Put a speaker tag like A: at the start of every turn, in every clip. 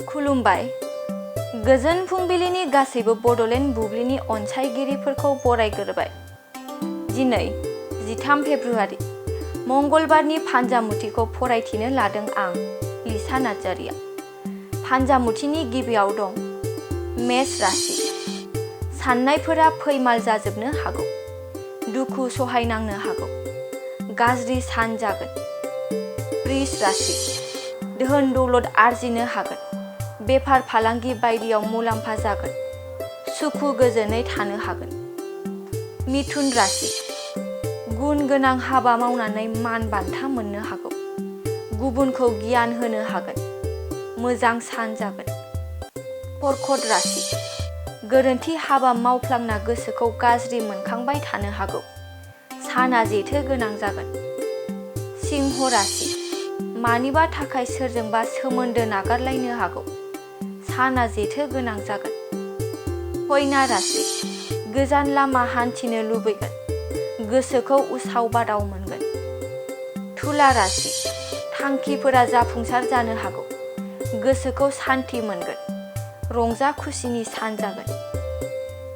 A: खुलुमबाय। गोजोन फुंबिलिनि गासैबो बड'लेण्ड बुब्लिनि अनसायगिरिफोरखौ बरायग्रोबाय। दिनै 13 फेब्रुआरि मंगलबारनि फान्जामुथिखौ फरायथिनो लादों आं, लिसा नार्जारिया। फान्जामुथिनि गिबियाव दं मेष राशि। साननायफोरा फैमाल जाजोबनो हागौ। दुखु सहायनांनो हागौ। गाज्रि सान जागोन। वृष राशि। धोन दौलत आरजिनो हागोन। बेफार फालांगि बायदियाव मुलाम्फा जागोन। सुखु गोजोनै थानो हागोन। मिथुन राशि। गुन गोनां हाबा मावनानै मान बान्था मोननो हागौ। गुबुनखौ गियान होनो हागोन। मोजां सान जागोन। कर्कट राशि। गोरोन्थि हाबा मावफ्लांना गोसोखौ गाज्रि मोनखांबाय थानो हागौ। साना जेथो गोनां जागोन। सिंह राशि। मानिबा थाखाय सोरजोंबा सोमोन्दो नागारलायनो हागौ। साना जेथो गोनां जागोन। कन्या राशि। गोजान लामा हान्थिनो लुबैगोन। गोसोखौ उसाव बादाव मोनगोन। तुला राशि। थांखिफोरा जाफुंसार जानो हागौ। गोसोखौ सान्थि मोनगोन। रंजा खुसिनि सान जागोन।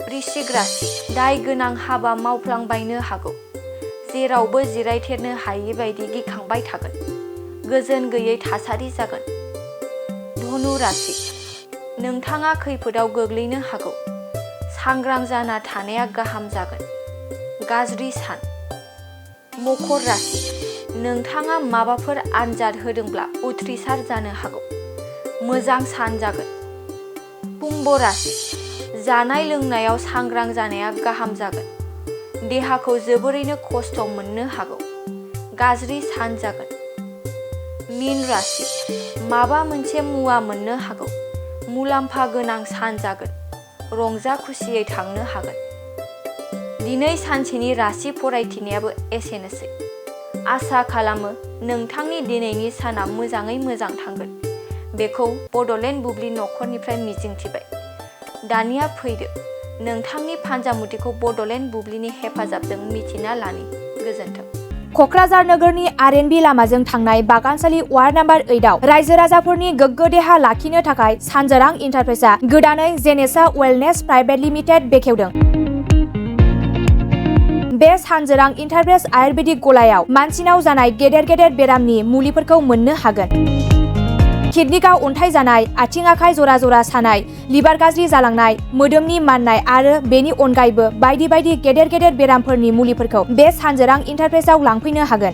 A: वृश्चिक राशि। दाय गोनां हाबा मावफ्लांबायनो हागौ। जेरावबो जिरायथेरनो हायै बायदि गिखांबाय थागोन। गोजोन गैयै थासारि जागोन। धनु राशि। नोंथाङा खैफोदाव गोग्लैनो हागौ। सांग्रां जाना थानाया गाहाम जागोन। गाज्रि सान। मकर राशि। नोंथाङा माबाफोर आनजाद होदोंब्ला उथ्रिसार जानो हागौ। मोजां सान जागोन। कुम्भ राशि। जानाय लोंनायाव सांग्रां जानाया गाहाम जागोन। देहाखौ जोबोरैनो खस्थ' मोननो हागौ। गाज्रि सान जागोन। मीन राशि। माबा मोनसे मुवा मोननो हागौ। मुलाम्फा गोनां सान जागोन। रंजा खुसियै थांनो हागोन। दिनै सानसेनि राशि फरायथिनायाबो एसेनोसै। आसा खालामो नोंथांनि दिनैनि साना मोजाङै मोजां थांगोन। बेखौ बड'लेण्ड बुब्लि नखरनिफ्राय मिजिंथिबाय। दानिया फैदो नोंथांनि फान्जामुथिखौ बड'लेण्ड बुब्लिनि हेफाजाबजों मिथिना लानि। गोजोन्थों।
B: क'क्राझार नोगोरनि आर.एन.बी. लामाजों थांनाय बागानसालि वार्ड नाम्बार 8आव रायजो राजाफोरनि गोग्गो देहा लाखिनो थाखाय सानजोरां इन्टारप्राइजआ गोदानै जेनेसा वेलनेस प्राइभेट लिमिटेड बेखेवदों। बे सानजोरां इन्टारप्राइज आयुर्वेदिक गलायाव मानसिनाव जानाय गेदेर गेदेर बेरामनि मुलिफोरखौ मोननो हागोन। किडनिकआव अन्थाइ जानाय, आथिं आखाइ जरा जरा सानाय, लिभार गाज्रि जालांनाय, मोदोमनि माननाय आरो बेनि अनगायैबो बायदि बायदि गेदेर गेदेर बेरामफोरनि मुलिफोरखौ बे सानजोरां इन्टारप्राइजआव लांफैनो हागोन।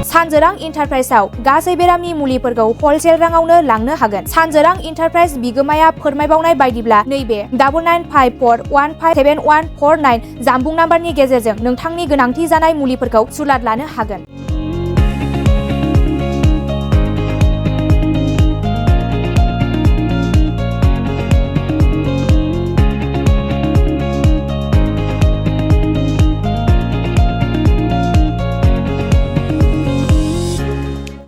B: सानजोरां इन्टारप्राइजआव गासै बेरामनि मुलिफोरखौ हलसेल राङावनो लांनो हागोन। सानजोरां इन्टारप्राइज बिगोमाया फोरमायबावनाय बायदिब्ला नैबे 9954157149 जानबुं नाम्बारनि गेजेरजों नोंथांनि गोनांथि जानाय मुलिफोरखौ सुलाद लानो हागोन।